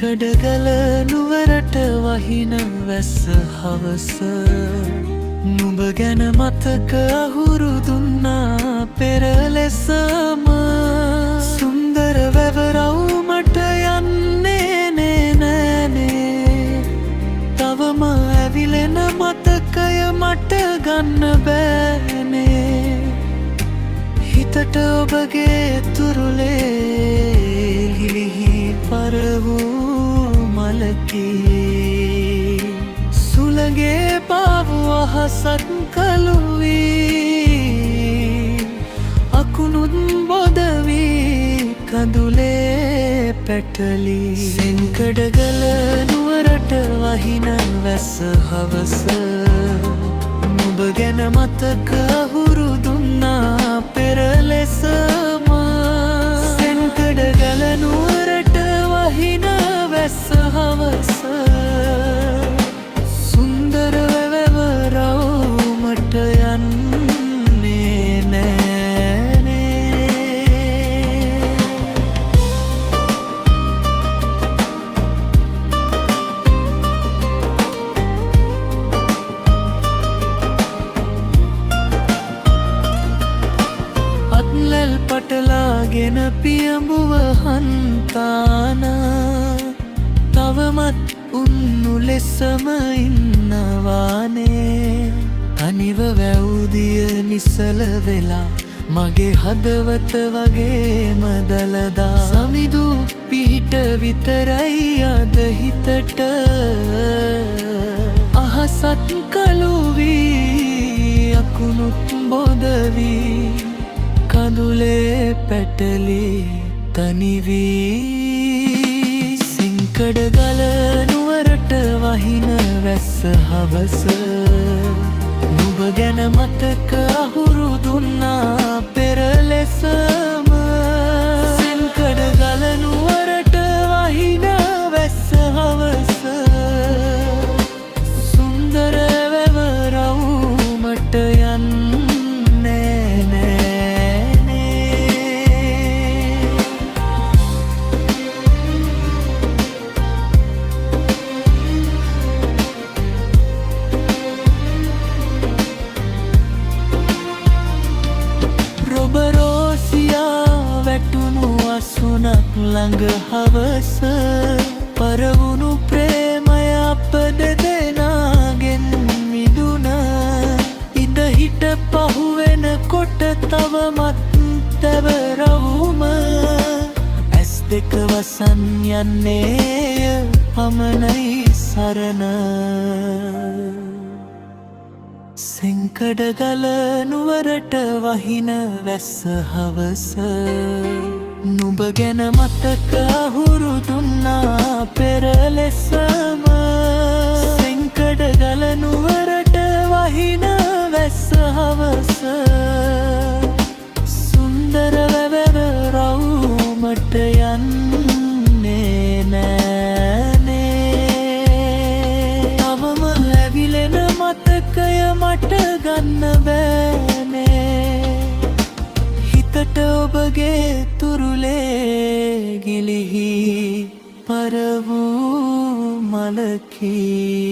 සෙංකඩගල නුවරට වහින වැස්ස හවස නුඹ ගැන මතක අහුරු දුන්නා පෙර ලෙසම සුන්දර වැවරවුමට යන්නේ නෑනේ තවම ඇවිලෙන මතකය මට ගන්න බෑනේ හිතට ඔබගේ තුරුලේ ගිලිහි පරවූ මලකී සුළගේ පාවු අහසක් කළුවී අකුණුත් බොදවී කඳුලේ පැටලී සෙංකඩගල නුවරට වහින වැස්ස හවස නුඹ ගැන මතක අහුරු දුන්නා පෙර ලෙසම සෙංකඩගල නුවරට වහින වැස්ස හවස සුන්දර වැවරවුමට යන්නේ නෑනේ අත්ලැල් පටලාගෙන පියඹුව හන්තානා තවමත් උන්නු ලෙසම ඉන්නවානේ තනිව වැවුදිය නිසල වෙලා මගේ හදවත වගේම දළදා සමිදු පිහිට විතරයි අද හිතට අහසත් කළුවී අකුණුත් බොදවී කඳුලේ පැටලී තනිවී සෙංකඩගල නුවරට වහින වැස්ස හවස නුඹ ගැන මතක අහුරු දුන්නා පෙර ලෙසම සෙංකඩගල නුවරට වහින වැස්ස හවස සුන්දර වැවරවුමට යන්නේ රොබරෝසියා වැටුණු අසුනක් ළඟ හවස පරවුණු ප්‍රේමය අප දෙදෙනාගෙන් මිදුන ඉඳ හිට පහුවෙන කොට තවමත් තැවරවුම ඇස් දෙක වසන් යන්නේය පමණයි සරණ සෙංකඩගල නුවරට වහින වැස්ස හවස නුඹ ගැන මතක අහුරු දුන්නා පෙර ලෙසම සෙංකඩගල නුවරට වහින වැස්ස හවස සුන්දර වැවරවුමට යන්නේ නෑනේ තවම ඇවිලෙන මතකය මට ගන්න බෑනේ හිතට ඔබගේ තුරුලේ ගිලිහි පරවූ මලකී